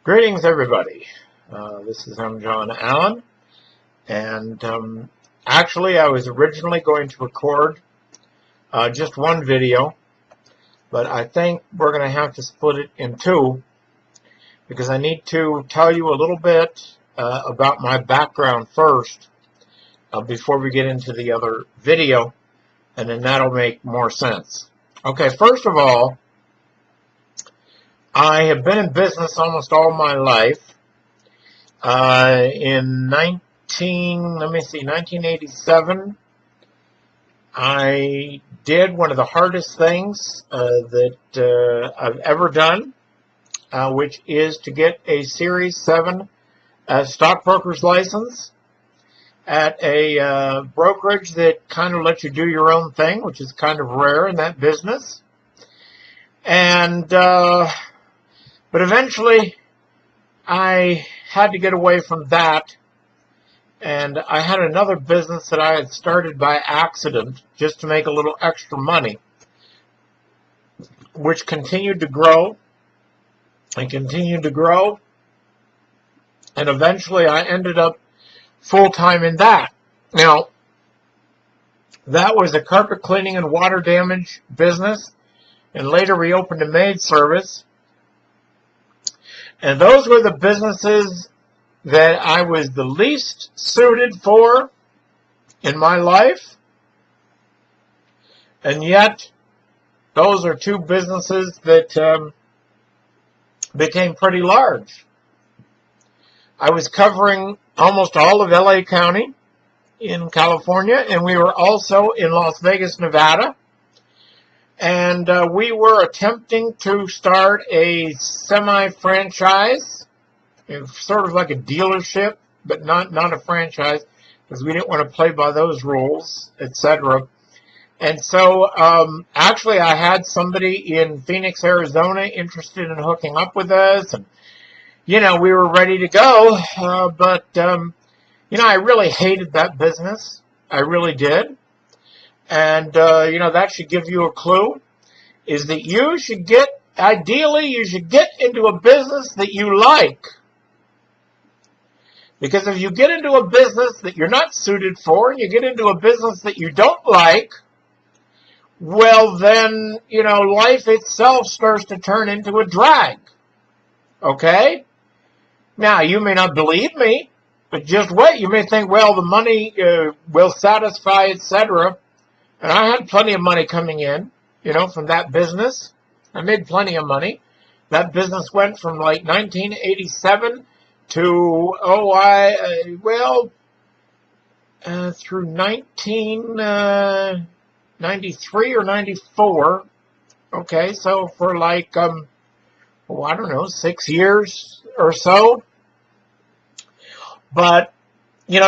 Greetings, everybody. This is John Allen, and actually, I was originally going to record just one video, but I think we're going to have to split it in two because I need to tell you a little bit about my background first before we get into the other video, and then that'll make more sense. Okay, first of all, I have been in business almost all my life. In 1987, I did one of the hardest things that I've ever done, which is to get a Series 7 stockbroker's license at a brokerage that kind of lets you do your own thing, which is kind of rare in that business. And but eventually, I had to get away from that, and I had another business that I had started by accident just to make a little extra money, which continued to grow and continued to grow, and eventually I ended up full-time in that. Now, that was a carpet cleaning and water damage business, and later we opened a maid service. And those were the businesses that I was the least suited for in my life. And yet, those are two businesses that became pretty large. I was covering almost all of LA County in California, and we were also in Las Vegas, Nevada. And we were attempting to start a semi-franchise, sort of like a dealership, but not a franchise, because we didn't want to play by those rules, etc. And so, actually, I had somebody in Phoenix, Arizona, interested in hooking up with us, and we were ready to go. But I really hated that business. I really did. And, that should give you a clue, is that ideally, you should get into a business that you like. Because if you get into a business that you're not suited for, and you get into a business that you don't like, well, then, life itself starts to turn into a drag. Okay? Now, you may not believe me, but just wait. You may think, well, the money will satisfy, etc., and I had plenty of money coming in, from that business. I made plenty of money. That business went from like 1987 to, through 1993 or 94. Okay, so for like, 6 years or so. But,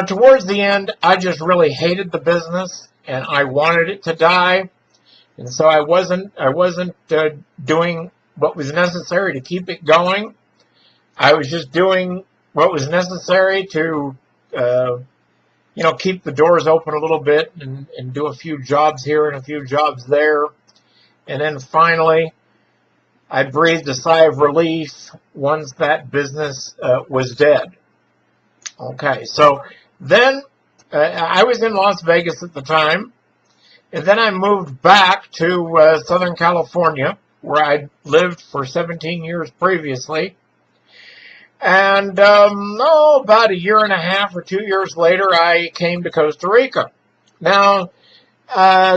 towards the end, I just really hated the business. And I wanted it to die, and so I wasn't doing what was necessary to keep it going. I was just doing what was necessary to, keep the doors open a little bit and do a few jobs here and a few jobs there. And then finally, I breathed a sigh of relief once that business was dead. Okay, so then I was in Las Vegas at the time, and then I moved back to Southern California, where I lived for 17 years previously. And, about a year and a half or 2 years later, I came to Costa Rica. Now,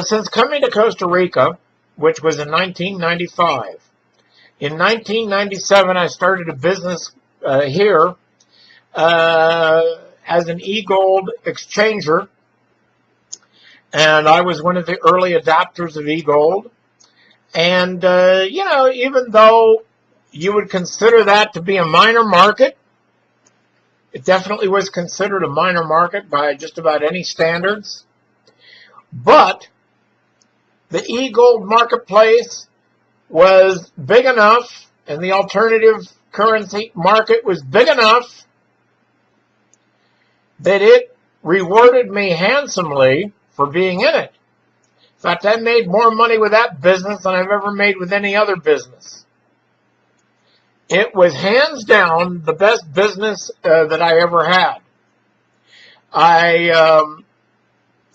since coming to Costa Rica, which was in 1995, in 1997 I started a business here, as an e-gold exchanger, and I was one of the early adopters of e-gold. And, even though you would consider that to be a minor market, it definitely was considered a minor market by just about any standards. But the e-gold marketplace was big enough, and the alternative currency market was big enough that it rewarded me handsomely for being in it. In fact, I made more money with that business than I've ever made with any other business. It was hands down the best business that I ever had. I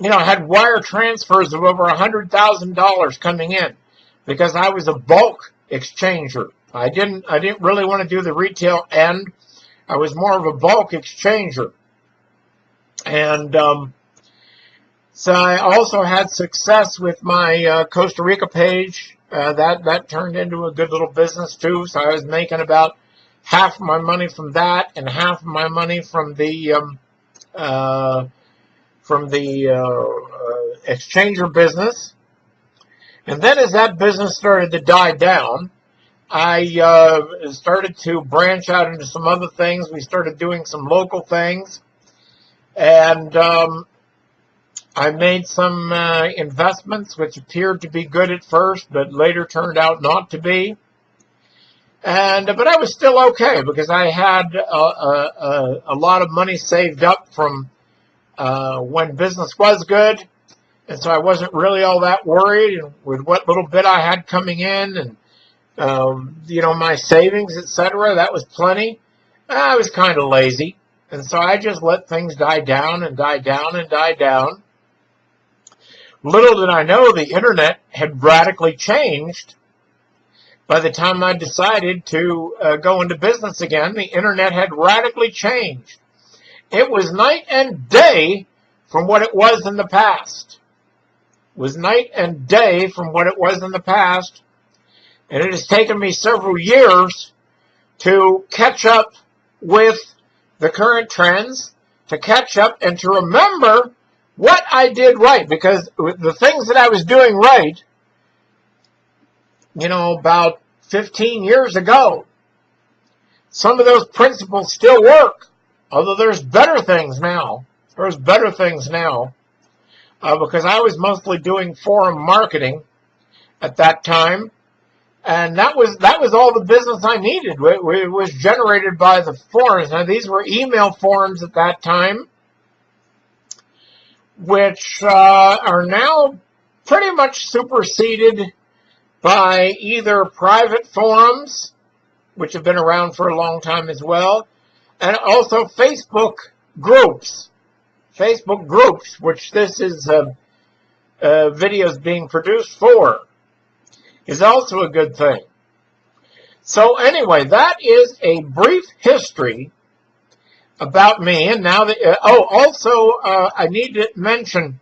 had wire transfers of over $100,000 coming in because I was a bulk exchanger. I didn't really want to do the retail end. I was more of a bulk exchanger. And so I also had success with my Costa Rica page. That turned into a good little business too. So I was making about half of my money from that and half of my money from the exchanger business. And then as that business started to die down, I started to branch out into some other things. We started doing some local things. And I made some investments which appeared to be good at first, but later turned out not to be. But I was still okay because I had a lot of money saved up from when business was good. And so I wasn't really all that worried with what little bit I had coming in and, my savings, etc. That was plenty. I was kind of lazy. And so I just let things die down and die down and die down. Little did I know the internet had radically changed. By the time I decided to go into business again, the internet had radically changed. It was night and day from what it was in the past. It was night and day from what it was in the past. And it has taken me several years to catch up with the current trends, to catch up and to remember what I did right. Because the things that I was doing right, about 15 years ago, some of those principles still work. Although there's better things now. There's better things now. Because I was mostly doing forum marketing at that time. And that was all the business I needed. It was generated by the forums. Now, these were email forums at that time, which are now pretty much superseded by either private forums, which have been around for a long time as well, and also Facebook groups. Facebook groups, which this is videos being produced for, is also a good thing. So anyway, that is a brief history about me. And now that I need to mention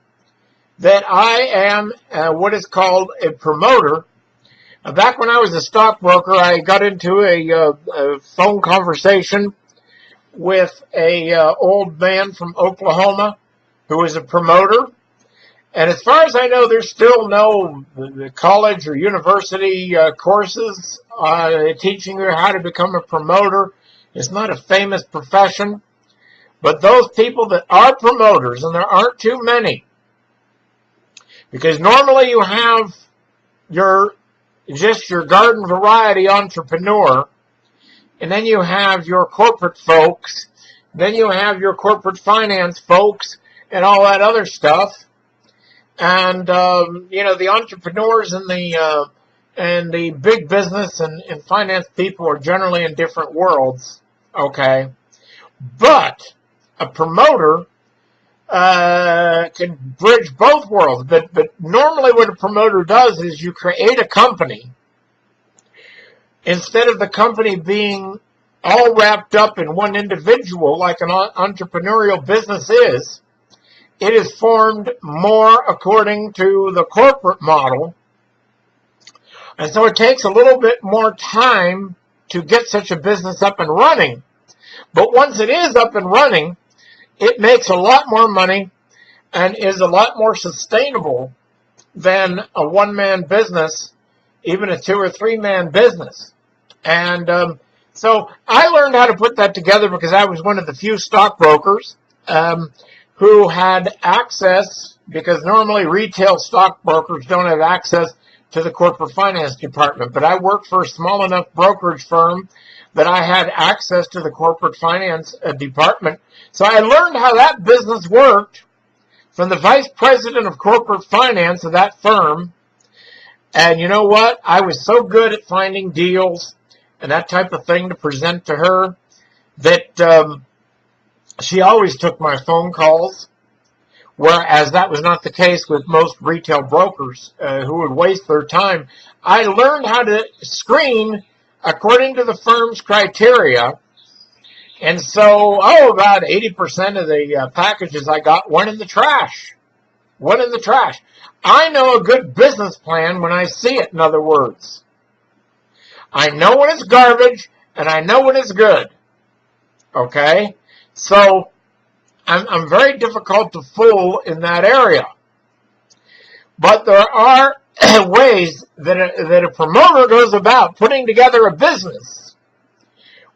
that I am what is called a promoter. Back when I was a stockbroker, I got into a phone conversation with a old man from Oklahoma who was a promoter. And as far as I know, there's still no college or university courses teaching you how to become a promoter. It's not a famous profession. But those people that are promoters, and there aren't too many, because normally you have your garden variety entrepreneur, and then you have your corporate folks, then you have your corporate finance folks, and all that other stuff. And, the entrepreneurs and the big business and finance people are generally in different worlds, okay? But a promoter can bridge both worlds. But normally what a promoter does is you create a company. Instead of the company being all wrapped up in one individual like an entrepreneurial business is, it is formed more according to the corporate model. And so it takes a little bit more time to get such a business up and running. But once it is up and running, it makes a lot more money and is a lot more sustainable than a one-man business, even a 2- or 3-man business. And so I learned how to put that together because I was one of the few stockbrokers who had access, because normally retail stockbrokers don't have access to the corporate finance department. But I worked for a small enough brokerage firm that I had access to the corporate finance department. So I learned how that business worked from the vice president of corporate finance of that firm. And you know what? I was so good at finding deals and that type of thing to present to her, that she always took my phone calls, whereas that was not the case with most retail brokers who would waste their time. I learned how to screen according to the firm's criteria, and so, about 80% of the packages I got went in the trash. Went in the trash. I know a good business plan when I see it, in other words. I know when it's garbage, and I know when it's good. Okay? So, I'm very difficult to fool in that area. But there are ways that a promoter goes about putting together a business,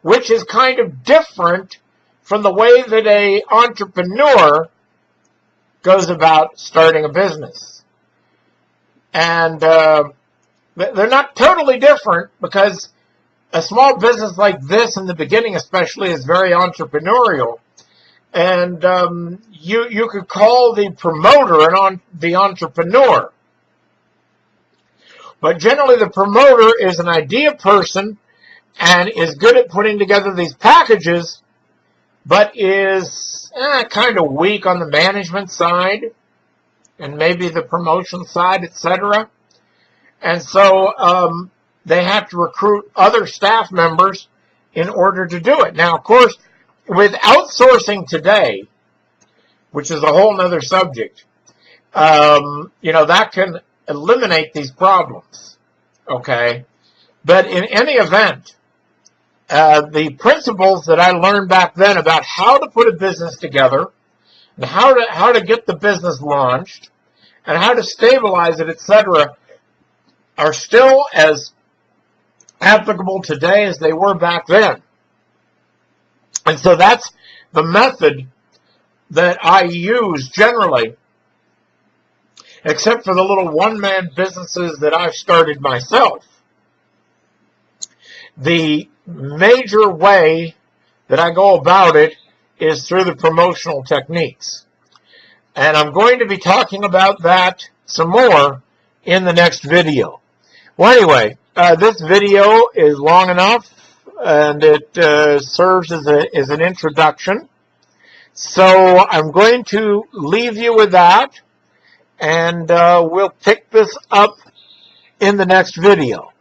which is kind of different from the way that an entrepreneur goes about starting a business. And they're not totally different, because a small business like this, in the beginning especially, is very entrepreneurial. And you could call the promoter the entrepreneur. But generally the promoter is an idea person and is good at putting together these packages, but is kind of weak on the management side and maybe the promotion side, etc. And so they have to recruit other staff members in order to do it. Now, of course, with outsourcing today, which is a whole other subject, that can eliminate these problems, okay? But in any event, the principles that I learned back then about how to put a business together, and how to get the business launched, and how to stabilize it, etc., are still as applicable today as they were back then. And so that's the method that I use generally, except for the little one-man businesses that I've started myself. The major way that I go about it is through the promotional techniques. And I'm going to be talking about that some more in the next video. Well, anyway, this video is long enough, and it serves as an introduction. So I'm going to leave you with that, and we'll pick this up in the next video.